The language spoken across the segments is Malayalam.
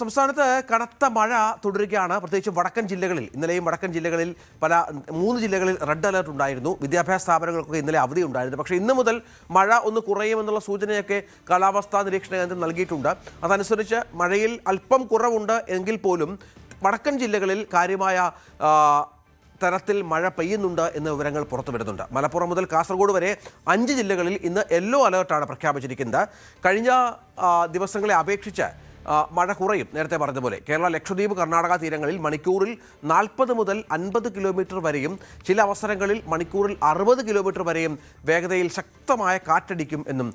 സംസ്ഥാനത്ത് കനത്ത മഴ തുടരുകയാണ്. പ്രത്യേകിച്ച് വടക്കൻ ജില്ലകളിൽ ഇന്നലെയും വടക്കൻ ജില്ലകളിൽ മൂന്ന് ജില്ലകളിൽ റെഡ് അലർട്ട് ഉണ്ടായിരുന്നു. വിദ്യാഭ്യാസ സ്ഥാപനങ്ങൾക്കൊക്കെ ഇന്നലെ അവധി ഉണ്ടായിരുന്നു. പക്ഷേ ഇന്ന് മുതൽ മഴ ഒന്ന് കുറയുമെന്നുള്ള സൂചനയൊക്കെ കാലാവസ്ഥാ നിരീക്ഷണ കേന്ദ്രം നൽകിയിട്ടുണ്ട്. അതനുസരിച്ച് മഴയിൽ അല്പം കുറവുണ്ട് എങ്കിൽ പോലും വടക്കൻ ജില്ലകളിൽ കാര്യമായ തരത്തിൽ മഴ പെയ്യുന്നുണ്ട് എന്ന വിവരങ്ങൾ പുറത്തുവരുന്നുണ്ട്. മലപ്പുറം മുതൽ കാസർഗോഡ് വരെ 5 ജില്ലകളിൽ ഇന്ന് യെല്ലോ അലേർട്ടാണ് പ്രഖ്യാപിച്ചിരിക്കുന്നത്. കഴിഞ്ഞ ദിവസങ്ങളെ അപേക്ഷിച്ച് മഴ കുറയും. നേരത്തെ പറഞ്ഞതുപോലെ കേരള, ലക്ഷദ്വീപ്, കർണാടക തീരങ്ങളിൽ മണിക്കൂറിൽ 40 മുതൽ 50 കിലോമീറ്റർ വരെയും ചില അവസരങ്ങളിൽ മണിക്കൂറിൽ 60 കിലോമീറ്റർ വരെയും വേഗതയിൽ ശക്തമായ കാറ്റടിക്കും എന്നും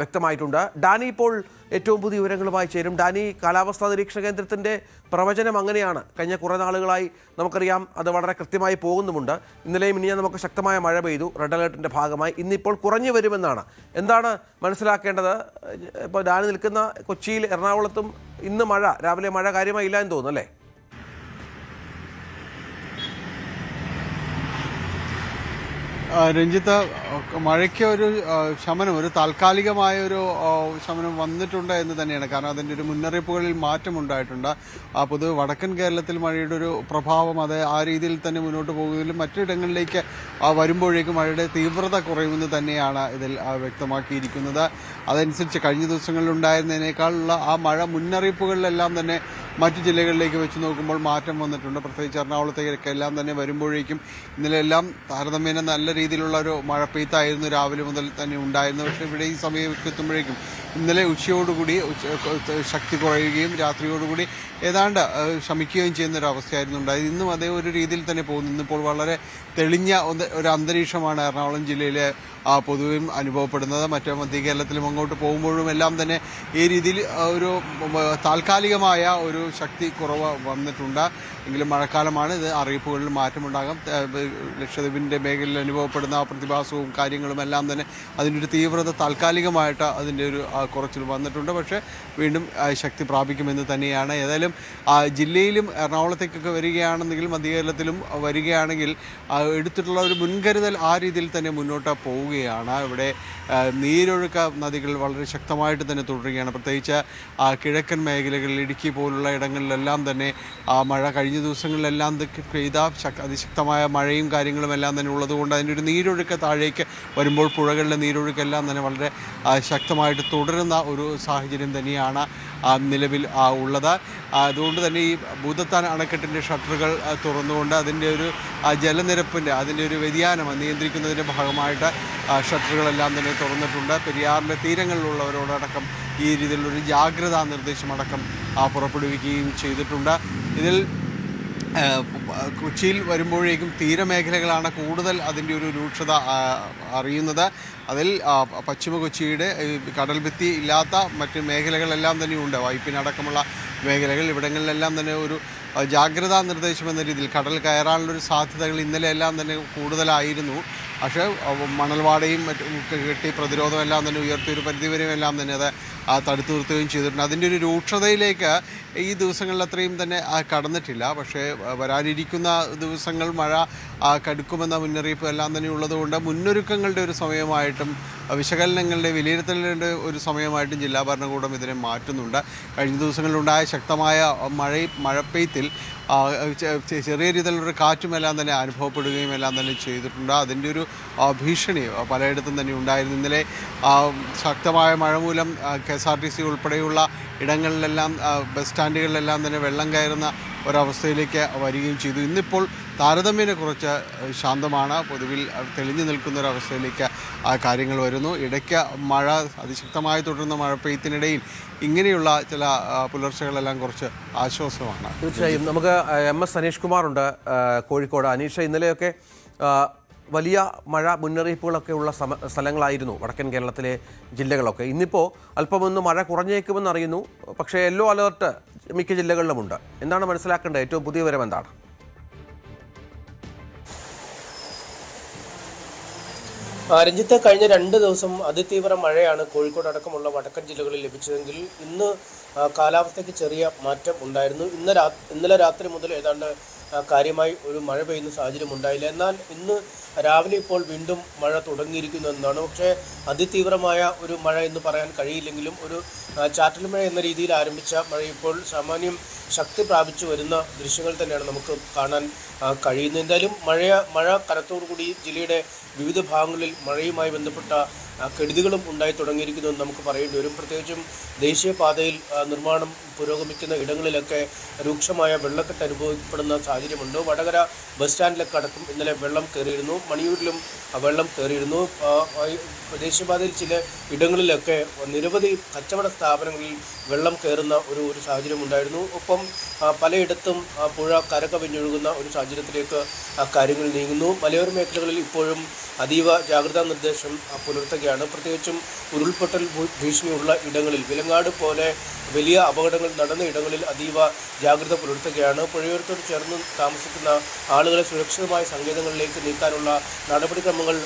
വ്യക്തമായിട്ടുണ്ട്. ഡാനി ഇപ്പോൾ ഏറ്റവും പുതിയ വിവരങ്ങളുമായി ചേരും. ഡാനി, കാലാവസ്ഥാ നിരീക്ഷണ കേന്ദ്രത്തിൻ്റെ പ്രവചനം അങ്ങനെയാണ്. കഴിഞ്ഞ കുറേ നാളുകളായി നമുക്കറിയാം അത് വളരെ കൃത്യമായി പോകുന്നുമുണ്ട്. ഇന്നലെയും ഇനിയും നമുക്ക് ശക്തമായ മഴ പെയ്തു റെഡ് അലേർട്ടിൻ്റെ ഭാഗമായി. ഇന്നിപ്പോൾ കുറഞ്ഞു വരുമെന്നാണ്. എന്താണ് മനസ്സിലാക്കേണ്ടത്? ഇപ്പോൾ ഡാനി നിൽക്കുന്ന കൊച്ചിയിൽ, എറണാകുളത്തും ഇന്ന് രാവിലെ മഴ കാര്യമായി ഇല്ല എന്ന് തോന്നുന്നു അല്ലേ? രഞ്ജിത്ത്, മഴയ്ക്ക് ഒരു ശമനം, ഒരു താൽക്കാലികമായ ഒരു ശമനം വന്നിട്ടുണ്ട് എന്ന് തന്നെയാണ്. കാരണം അതിൻ്റെ ഒരു മുന്നറിയിപ്പുകളിൽ മാറ്റമുണ്ടായിട്ടുണ്ട്. പൊതുവെ വടക്കൻ കേരളത്തിൽ മഴയുടെ ഒരു പ്രഭാവം അത് ആ രീതിയിൽ തന്നെ മുന്നോട്ട് പോകുന്നതിലും മറ്റിടങ്ങളിലേക്ക് വരുമ്പോഴേക്കും മഴയുടെ തീവ്രത കുറയുമെന്ന് തന്നെയാണ് ഇതിൽ വ്യക്തമാക്കിയിരിക്കുന്നത്. അതനുസരിച്ച് കഴിഞ്ഞ ദിവസങ്ങളിൽ ഉണ്ടായിരുന്നതിനേക്കാളുള്ള ആ മഴ മുന്നറിയിപ്പുകളിലെല്ലാം തന്നെ മറ്റു ജില്ലകളിലേക്ക് വെച്ച് നോക്കുമ്പോൾ മാറ്റം വന്നിട്ടുണ്ട്. പ്രത്യേകിച്ച് എറണാകുളത്തേക്ക് എല്ലാം തന്നെ വരുമ്പോഴേക്കും ഇന്നലെ എല്ലാം താരതമ്യേന നല്ല രീതിയിലുള്ള ഒരു മഴ പെയ്ത്തായിരുന്നു രാവിലെ മുതൽ തന്നെ ഉണ്ടായിരുന്നത്. പക്ഷേ ഇവിടെ ഈ സമയം എത്തുമ്പോഴേക്കും ഇന്നലെ ഉച്ചയോടുകൂടി ശക്തി കുറയുകയും രാത്രിയോടുകൂടി ഏതാണ്ട് ശമിക്കുകയും ചെയ്യുന്ന ഒരു അവസ്ഥയായിരുന്നു ഉണ്ടായത്. ഇന്നും അതേ ഒരു രീതിയിൽ തന്നെ പോകുന്നു. ഇന്നിപ്പോൾ വളരെ തെളിഞ്ഞ ഒരു അന്തരീക്ഷമാണ് എറണാകുളം ജില്ലയിലെ പൊതുവെയും അനുഭവപ്പെടുന്നത്. മറ്റേ മധ്യ കേരളത്തിലും അങ്ങോട്ട് പോകുമ്പോഴും എല്ലാം തന്നെ ഈ രീതിയിൽ ഒരു താൽക്കാലികമായ ഒരു ശക്തി കുറവ് വന്നിട്ടുണ്ട്. എങ്കിലും മഴക്കാലമാണ്, ഇത് അറിയിപ്പുകളിൽ മാറ്റമുണ്ടാകാം. ലക്ഷദ്വീപിൻ്റെ മേഖലയിൽ അനുഭവപ്പെടുന്ന പ്രതിഭാസവും കാര്യങ്ങളും എല്ലാം തന്നെ അതിൻ്റെ ഒരു തീവ്രത താൽക്കാലികമായിട്ട് അതിൻ്റെ ഒരു കുറച്ചിൽ വന്നിട്ടുണ്ട്. പക്ഷേ വീണ്ടും ശക്തി പ്രാപിക്കുമെന്ന് തന്നെയാണ്. ഏതായാലും ജില്ലയിലും എറണാകുളത്തേക്കൊക്കെ വരികയാണെന്നെങ്കിൽ മധ്യ കേരളത്തിലും വരികയാണെങ്കിൽ എടുത്തിട്ടുള്ള ഒരു മുൻകരുതൽ ആ രീതിയിൽ തന്നെ മുന്നോട്ട് പോവുകയാണ്. ഇവിടെ നീരൊഴുക്ക നദികൾ വളരെ ശക്തമായിട്ട് തന്നെ തുടരുകയാണ്. പ്രത്യേകിച്ച് കിഴക്കൻ മേഖലകളിൽ ഇടുക്കി പോലുള്ള ഇടങ്ങളിലെല്ലാം തന്നെ മഴ കഴിഞ്ഞ ദിവസങ്ങളിലെല്ലാം പെയ്ത അതിശക്തമായ മഴയും കാര്യങ്ങളും എല്ലാം തന്നെ ഉള്ളതുകൊണ്ട് അതിൻ്റെ ഒരു നീരൊഴുക്ക് താഴേക്ക് വരുമ്പോൾ പുഴകളിലെ നീരൊഴുക്കെല്ലാം തന്നെ വളരെ ശക്തമായിട്ട് തുടരുന്ന ഒരു സാഹചര്യം തന്നെയാണ് നിലവിൽ ഉള്ളത്. അതുകൊണ്ട് തന്നെ ഈ ഭൂതത്താൻ അണക്കെട്ടിൻ്റെ ഷട്ടറുകൾ തുറന്നുകൊണ്ട് അതിൻ്റെ ഒരു ജലനിരപ്പിൻ്റെ അതിൻ്റെ ഒരു വ്യതിയാനം നിയന്ത്രിക്കുന്നതിൻ്റെ ഭാഗമായിട്ട് ഷട്ടറുകളെല്ലാം തന്നെ തുറന്നിട്ടുണ്ട്. പെരിയാറിൻ്റെ തീരങ്ങളിലുള്ളവരോടക്കം ഈ രീതിയിലുള്ളൊരു ജാഗ്രതാ നിർദ്ദേശമടക്കം പുറപ്പെടുവിക്കുകയും ചെയ്തിട്ടുണ്ട്. ഇതിൽ കൊച്ചിയിൽ വരുമ്പോഴേക്കും തീരമേഖലകളാണ് കൂടുതൽ അതിൻ്റെ ഒരു രൂക്ഷത അറിയുന്നത്. അതിൽ പശ്ചിമ കൊച്ചിയുടെ കടൽഭിത്തി ഇല്ലാത്ത മറ്റ് മേഖലകളെല്ലാം തന്നെയുണ്ട്. വൈപ്പിനടക്കമുള്ള മേഖലകൾ, ഇവിടങ്ങളിലെല്ലാം തന്നെ ഒരു ജാഗ്രതാ നിർദ്ദേശം എന്ന രീതിയിൽ കടൽ കയറാനുള്ളൊരു സാധ്യതകൾ ഇന്നലെ എല്ലാം തന്നെ കൂടുതലായിരുന്നു. പക്ഷേ മണൽവാടയും മറ്റും കെട്ടി പ്രതിരോധം എല്ലാം തന്നെ ഉയർത്തിയൊരു പരിധിവരെയും എല്ലാം തന്നെ അത് തടുത്തു നിർത്തുകയും ചെയ്തിട്ടുണ്ട്. അതിൻ്റെ ഒരു രൂക്ഷതയിലേക്ക് ഈ ദിവസങ്ങളിൽ അത്രയും തന്നെ കടന്നിട്ടില്ല. പക്ഷേ വരാനിരിക്കുന്ന ദിവസങ്ങൾ മഴ കടുക്കുമെന്ന മുന്നറിയിപ്പ് എല്ലാം തന്നെ ഉള്ളതുകൊണ്ട് മുന്നൊരുക്കങ്ങളുടെ ഒരു സമയമായിട്ടും വിശകലനങ്ങളുടെ വിലയിരുത്തലിൻ്റെ ഒരു സമയമായിട്ടും ജില്ലാ ഭരണകൂടം ഇതിനെ മാറ്റുന്നുണ്ട്. കഴിഞ്ഞ ദിവസങ്ങളിലുണ്ടായ ശക്തമായ മഴപ്പെയ്ത്തിൽ ചെറിയ രീതിയിലുള്ളൊരു കാറ്റുമെല്ലാം തന്നെ അനുഭവപ്പെടുകയും എല്ലാം തന്നെ ചെയ്തിട്ടുണ്ട്. അതിൻ്റെ ഒരു ഭീഷണി പലയിടത്തും തന്നെ ഉണ്ടായിരുന്നു. ഇന്നലെ ശക്തമായ മഴ മൂലം KSRTC ഉൾപ്പെടെയുള്ള ഇടങ്ങളിലെല്ലാം ബസ് സ്റ്റാൻഡുകളിലെല്ലാം തന്നെ വെള്ളം കയറുന്ന ഒരവസ്ഥയിലേക്ക് വരികയും ചെയ്തു. ഇന്നിപ്പോൾ താരതമ്യേന കുറച്ച് ശാന്തമാണ്. പൊതുവിൽ തെളിഞ്ഞു നിൽക്കുന്ന ഒരവസ്ഥയിലേക്ക് കാര്യങ്ങൾ വരുന്നു. ഇടയ്ക്ക് മഴ അതിശക്തമായി തുടരുന്ന മഴ പെയ്ത്തിനിടയിൽ ഇങ്ങനെയുള്ള ചില പുലർച്ചകളെല്ലാം കുറച്ച് ആശ്വാസമാണ്. തീർച്ചയായും. നമുക്ക് MS അനീഷ് കുമാറുണ്ട് കോഴിക്കോട്. അനീഷ, ഇന്നലെയൊക്കെ വലിയ മഴ മുന്നറിയിപ്പുകളൊക്കെ ഉള്ള സ്ഥലങ്ങളായിരുന്നു വടക്കൻ കേരളത്തിലെ ജില്ലകളൊക്കെ. ഇന്നിപ്പോൾ അല്പമൊന്ന് മഴ കുറഞ്ഞേക്കുമെന്ന് അറിയുന്നു. പക്ഷേ യെല്ലോ അലേർട്ട് മിക്ക ജില്ലകളിലുമുണ്ട്. എന്താണ് മനസ്സിലാക്കേണ്ടത്? ഏറ്റവും പുതിയ വിവരം എന്താണ്? രഞ്ജിത്ത്, കഴിഞ്ഞ 2 ദിവസം അതിതീവ്ര മഴയാണ് കോഴിക്കോട് അടക്കമുള്ള വടക്കൻ ജില്ലകളിൽ ലഭിച്ചതെങ്കിൽ ഇന്ന് കാലാവസ്ഥയ്ക്ക് ചെറിയ മാറ്റം ഉണ്ടായിരുന്നു. ഇന്നലെ രാത്രി മുതൽ ഏതാണ്ട് കാര്യമായി ഒരു മഴ പെയ്യുന്ന സാഹചര്യം ഉണ്ടായില്ല. എന്നാൽ ഇന്ന് രാവിലെ ഇപ്പോൾ വീണ്ടും മഴ തുടങ്ങിയിരിക്കുന്നു എന്നാണ്. പക്ഷേ അതിതീവ്രമായ ഒരു മഴ എന്ന് പറയാൻ കഴിയില്ലെങ്കിലും ഒരു ചാറ്റൽ മഴ എന്ന രീതിയിൽ ആരംഭിച്ച മഴ ഇപ്പോൾ സാമാന്യം ശക്തി പ്രാപിച്ചു വരുന്ന ദൃശ്യങ്ങൾ തന്നെയാണ് നമുക്ക് കാണാൻ കഴിയുന്നത്. എന്തായാലും മഴ കനത്തോടുകൂടി ജില്ലയുടെ വിവിധ ഭാഗങ്ങളിൽ മഴയുമായി ബന്ധപ്പെട്ട കെടുതികളും ഉണ്ടായി തുടങ്ങിയിരിക്കുന്നുവെന്ന് നമുക്ക് പറയേണ്ടി വരും. പ്രത്യേകിച്ചും ദേശീയപാതയിൽ നിർമ്മാണം പുരോഗമിക്കുന്ന ഇടങ്ങളിലൊക്കെ രൂക്ഷമായ വെള്ളക്കെട്ട് അനുഭവപ്പെടുന്ന സാഹചര്യമുണ്ട്. വടകര ബസ് സ്റ്റാൻഡിലൊക്കെ അടക്കം ഇന്നലെ വെള്ളം കയറിയിരുന്നു. മണിയൂരിലും വെള്ളം കയറിയിരുന്നു. ദേശീയപാതയിൽ ചില ഇടങ്ങളിലൊക്കെ നിരവധി കച്ചവട സ്ഥാപനങ്ങളിൽ വെള്ളം കയറുന്ന ഒരു സാഹചര്യം ഉണ്ടായിരുന്നു. ഒപ്പം പലയിടത്തും പുഴ കരകവിഞ്ഞൊഴുകുന്ന ഒരു സാഹചര്യത്തിലേക്ക് കാര്യങ്ങൾ നീങ്ങുന്നു. മലയോര മേഖലകളിൽ ഇപ്പോഴും അതീവ ജാഗ്രതാ നിർദ്ദേശം പുലർത്തുകയാണ്. പ്രത്യേകിച്ചും ഉരുൾപൊട്ടൽ ഭീഷണിയുള്ള ഇടങ്ങളിൽ, വിലങ്ങാട് പോലെ വലിയ അപകടങ്ങൾ നടന്ന ഇടങ്ങളിൽ അതീവ ജാഗ്രത പുലർത്തുകയാണ്. പുഴയോരത്തോട് ചേർന്ന് താമസിക്കുന്ന ആളുകളെ സുരക്ഷിതമായ സങ്കേതങ്ങളിലേക്ക് നീക്കാനുള്ള നടപടിക്രമങ്ങൾ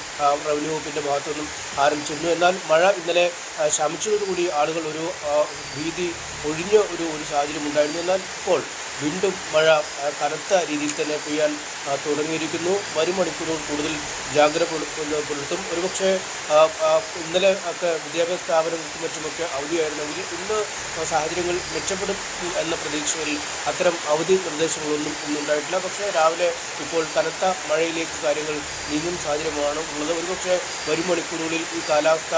റവന്യൂ വകുപ്പിൻ്റെ ഭാഗത്തുനിന്നും ആരംഭിച്ചിരുന്നു. എന്നാൽ മഴ ഇന്നലെ ശമിച്ചതോടുകൂടി ആളുകൾ ഒരു ഭീതി ഒഴിഞ്ഞ ഒരു സാഹചര്യം ഉണ്ടായിരുന്നു. എന്നാൽ ഇപ്പോൾ വീണ്ടും മഴ കനത്ത രീതിയിൽ തന്നെ പെയ്യാൻ തുടങ്ങിയിരിക്കുന്നു. വരും മണിക്കൂറുകൾ കൂടുതൽ ജാഗ്രത പുലർത്തും. ഒരുപക്ഷെ ഇന്നലെ ഒക്കെ വിദ്യാഭ്യാസ സ്ഥാപനങ്ങൾക്കും മറ്റുമൊക്കെ അവധിയായിരുന്നെങ്കിൽ ഇന്ന് സാഹചര്യങ്ങൾ മെച്ചപ്പെടും എന്ന പ്രതീക്ഷയിൽ അത്തരം അവധി നിർദ്ദേശങ്ങളൊന്നും ഇന്നുണ്ടായിട്ടില്ല. പക്ഷേ രാവിലെ ഇപ്പോൾ കനത്ത മഴയിലേക്ക് കാര്യങ്ങൾ നീങ്ങുന്ന സാഹചര്യമാണ് ഉള്ളത്. ഒരുപക്ഷെ വരും മണിക്കൂറുകളിൽ ഈ കാലാവസ്ഥ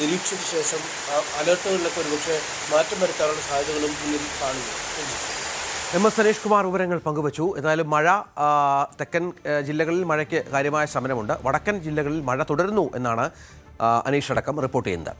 നിരീക്ഷിച്ച ശേഷം അലർട്ടുകളിലൊക്കെ ഒരുപക്ഷെ മാറ്റം വരുത്താനുള്ള സാധ്യതകളും മുന്നിൽ കാണുന്നു. MS സനീഷ് കുമാർ വിവരങ്ങൾ പങ്കുവച്ചു. എന്നാലും മഴ തെക്കൻ ജില്ലകളിൽ മഴയ്ക്ക് കാര്യമായ ശമനമുണ്ട്. വടക്കൻ ജില്ലകളിൽ മഴ തുടരുന്നു എന്നാണ് അനീഷ് അടക്കം റിപ്പോർട്ട് ചെയ്യുന്നത്.